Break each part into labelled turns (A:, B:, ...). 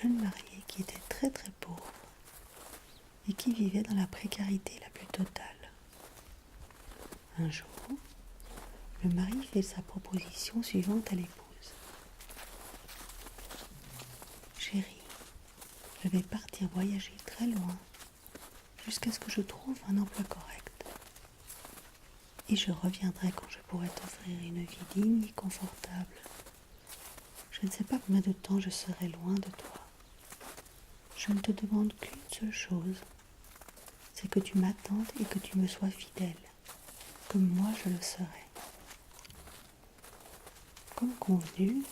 A: jeune marié qui était très très pauvre et qui vivait dans la précarité la plus totale. Un jour, le mari fait sa proposition suivante à l'épouse. Chérie, je vais partir voyager très loin jusqu'à ce que je trouve un emploi correct. Et je reviendrai quand je pourrai t'offrir une vie digne et confortable. Je ne sais pas combien de temps je serai loin de toi. Je ne te demande qu'une seule chose, c'est que tu m'attendes et que tu me sois fidèle, comme moi je le serai. Comme convenu,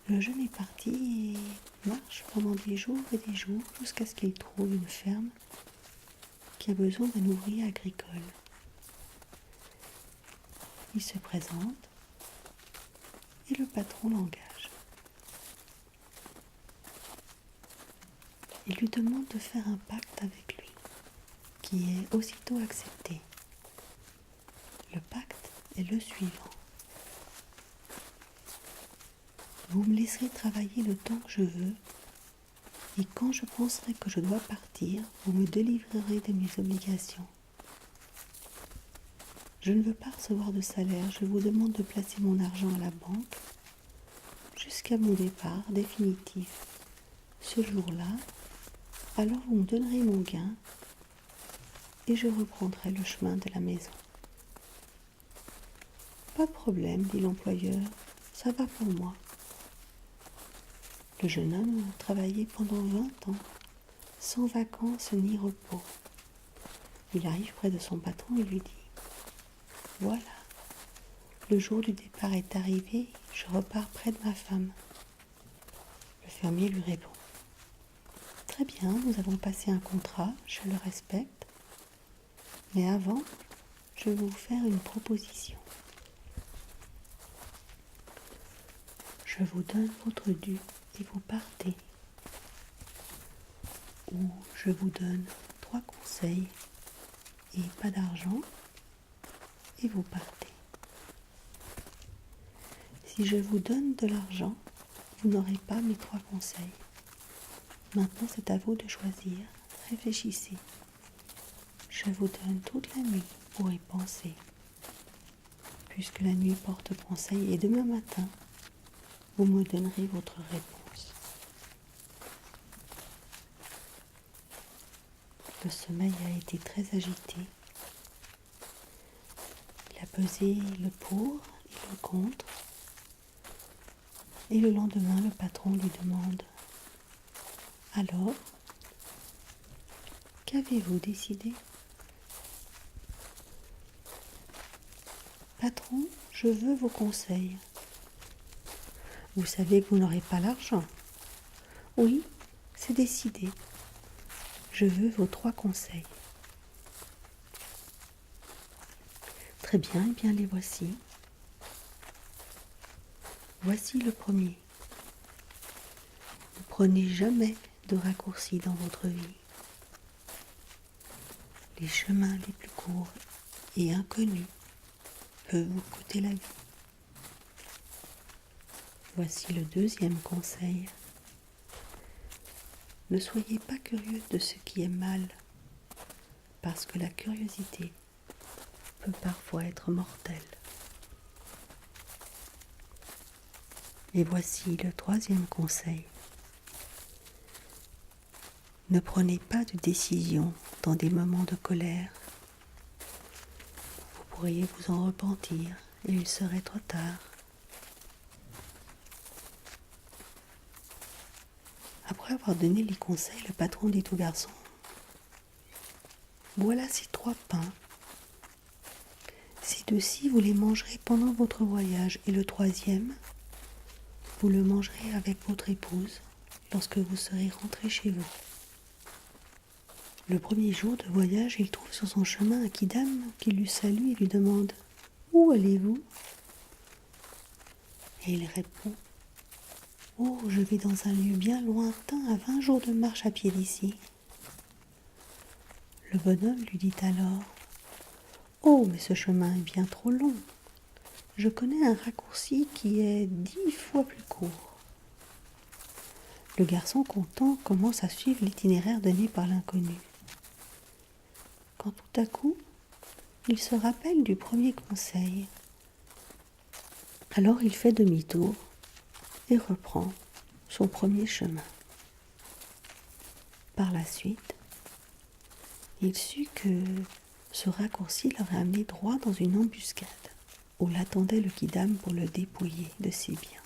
A: le jeune est parti et marche pendant des jours et des jours jusqu'à ce qu'il trouve une ferme qui a besoin d'un ouvrier agricole. Il se présente et le patron l'engage. Il lui demande de faire un pacte avec lui, qui est aussitôt accepté. Le pacte est le suivant. Vous me laisserez travailler le temps que je veux, et quand je penserai que je dois partir, vous me délivrerez de mes obligations. Je ne veux pas recevoir de salaire, je vous demande de placer mon argent à la banque jusqu'à mon départ définitif. Ce jour-là, alors vous me donnerez mon gain et je reprendrai le chemin de la maison. Pas de problème, dit l'employeur, ça va pour moi. Le jeune homme a travaillé pendant 20 ans, sans vacances ni repos. Il arrive près de son patron et lui dit « Voilà, le jour du départ est arrivé, je repars près de ma femme. » Le fermier lui répond « Très bien, nous avons passé un contrat, je le respecte, mais avant, je vais vous faire une proposition. Je vous donne votre dû et vous partez. Ou je vous donne 3 conseils et pas d'argent et vous partez. Si je vous donne de l'argent, vous n'aurez pas mes 3 conseils. Maintenant, c'est à vous de choisir. Réfléchissez. Je vous donne toute la nuit pour y penser. Puisque la nuit porte conseil et demain matin, vous me donnerez votre réponse. Le sommeil a été très agité. Il a pesé le pour et le contre. Et le lendemain, le patron lui demande « Alors, qu'avez-vous décidé ?»« Patron, je veux vos conseils. »« Vous savez que vous n'aurez pas l'argent. »« Oui, c'est décidé. Je veux vos 3 conseils. » « Très bien, eh bien les voici. Voici le premier. Ne prenez jamais de raccourcis dans votre vie. Les chemins les plus courts et inconnus peuvent vous coûter la vie. Voici le deuxième conseil. Ne soyez pas curieux de ce qui est mal, parce que la curiosité peut parfois être mortelle. Et voici le troisième conseil. Ne prenez pas de décision dans des moments de colère. Vous pourriez vous en repentir et il serait trop tard. Après avoir donné les conseils, le patron dit au garçon « Voilà ces 3 pains. Ces 2-ci, vous les mangerez pendant votre voyage et le 3e, vous le mangerez avec votre épouse lorsque vous serez rentré chez vous. » Le premier jour de voyage, il trouve sur son chemin un quidam qui lui salue et lui demande « Où allez-vous » Et il répond « Oh, je vais dans un lieu bien lointain, à 20 jours de marche à pied d'ici. » Le bonhomme lui dit alors « Oh, mais ce chemin est bien trop long. Je connais un raccourci qui est 10 fois plus court. » Le garçon content commence à suivre l'itinéraire donné par l'inconnu. Quand tout à coup, il se rappelle du premier conseil. Alors il fait demi-tour et reprend son premier chemin. Par la suite, il sut que ce raccourci l'aurait amené droit dans une embuscade où l'attendait le kidam pour le dépouiller de ses biens.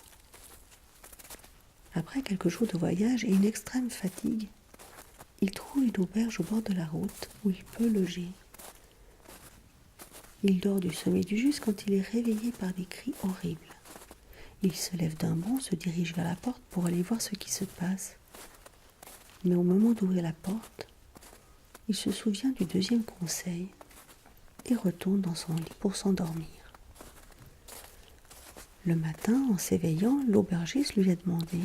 A: Après quelques jours de voyage et une extrême fatigue, il trouve une auberge au bord de la route où il peut loger. Il dort du sommeil du juste quand il est réveillé par des cris horribles. Il se lève d'un bond, se dirige vers la porte pour aller voir ce qui se passe. Mais au moment d'ouvrir la porte, il se souvient du deuxième conseil et retourne dans son lit pour s'endormir. Le matin, en s'éveillant, l'aubergiste lui a demandé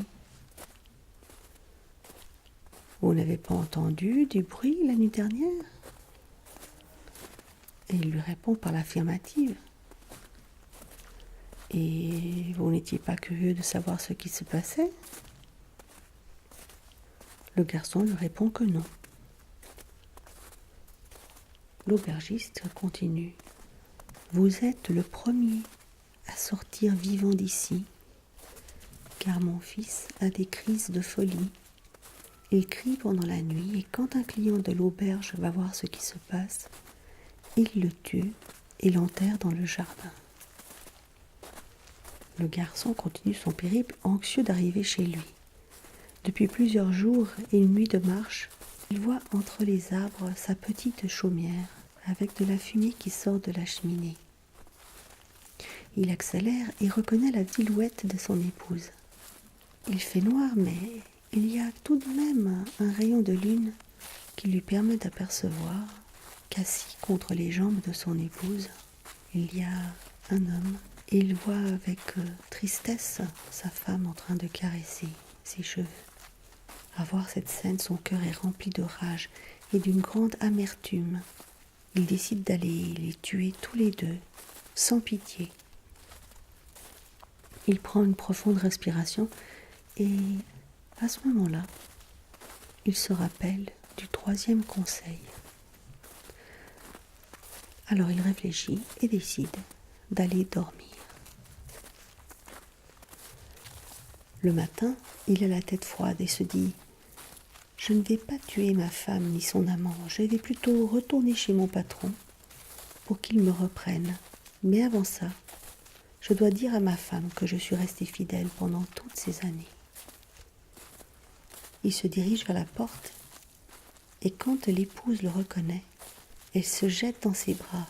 A: « Vous n'avez pas entendu du bruit la nuit dernière ?» Et il lui répond par l'affirmative. « Et vous n'étiez pas curieux de savoir ce qui se passait ?» Le garçon lui répond que non. L'aubergiste continue. « Vous êtes le premier à sortir vivant d'ici, car mon fils a des crises de folie. Il crie pendant la nuit et quand un client de l'auberge va voir ce qui se passe, il le tue et l'enterre dans le jardin. » Le garçon continue son périple, anxieux d'arriver chez lui. Depuis plusieurs jours et une nuit de marche, il voit entre les arbres sa petite chaumière avec de la fumée qui sort de la cheminée. Il accélère et reconnaît la silhouette de son épouse. Il fait noir, mais il y a tout de même un rayon de lune qui lui permet d'apercevoir qu'assis contre les jambes de son épouse, il y a un homme et il voit avec tristesse sa femme en train de caresser ses cheveux. À voir cette scène, son cœur est rempli de rage et d'une grande amertume. Il décide d'aller les tuer tous les deux, sans pitié. Il prend une profonde respiration et, à ce moment-là, il se rappelle du troisième conseil. Alors il réfléchit et décide d'aller dormir. Le matin, il a la tête froide et se dit « Je ne vais pas tuer ma femme ni son amant, je vais plutôt retourner chez mon patron pour qu'il me reprenne. Mais avant ça, je dois dire à ma femme que je suis resté fidèle pendant toutes ces années. » Il se dirige vers la porte et quand l'épouse le reconnaît, elle se jette dans ses bras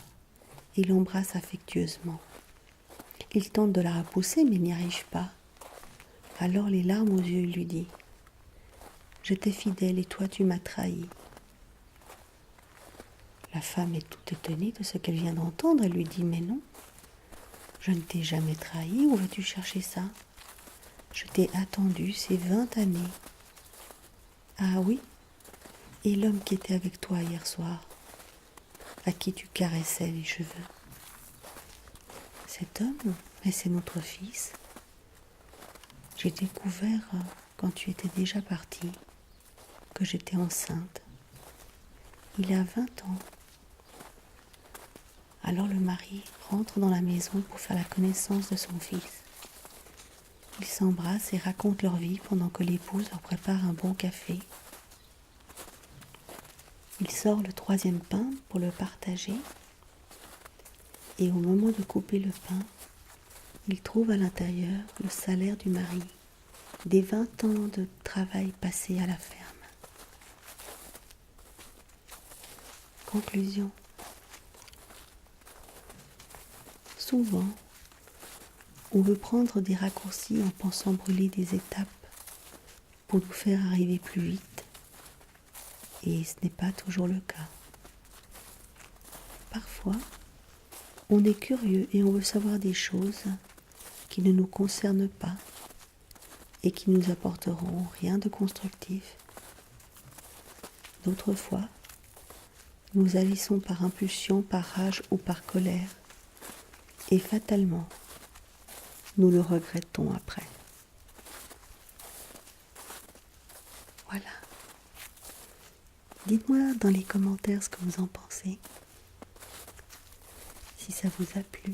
A: et l'embrasse affectueusement. Il tente de la repousser mais n'y arrive pas. Alors les larmes aux yeux, il lui dit « J'étais fidèle et toi tu m'as trahi. » La femme est toute étonnée de ce qu'elle vient d'entendre. Elle lui dit « Mais non, je ne t'ai jamais trahi, où vas-tu chercher ça? Je t'ai attendu ces 20 années. » « Ah oui? Et l'homme qui était avec toi hier soir, à qui tu caressais les cheveux? Cet homme, mais c'est notre fils. J'ai découvert, quand tu étais déjà parti, que j'étais enceinte. Il a 20 ans. » Alors le mari rentre dans la maison pour faire la connaissance de son fils. Ils s'embrassent et racontent leur vie pendant que l'épouse leur prépare un bon café. Il sort le troisième pain pour le partager et au moment de couper le pain, il trouve à l'intérieur le salaire du mari, des 20 ans de travail passé à la ferme. Conclusion. Souvent, on veut prendre des raccourcis en pensant brûler des étapes pour nous faire arriver plus vite. Et ce n'est pas toujours le cas. Parfois, on est curieux et on veut savoir des choses qui ne nous concernent pas et qui nous apporteront rien de constructif. D'autres fois, nous agissons par impulsion, par rage ou par colère et fatalement, nous le regrettons après. Dites-moi dans les commentaires ce que vous en pensez. Si ça vous a plu,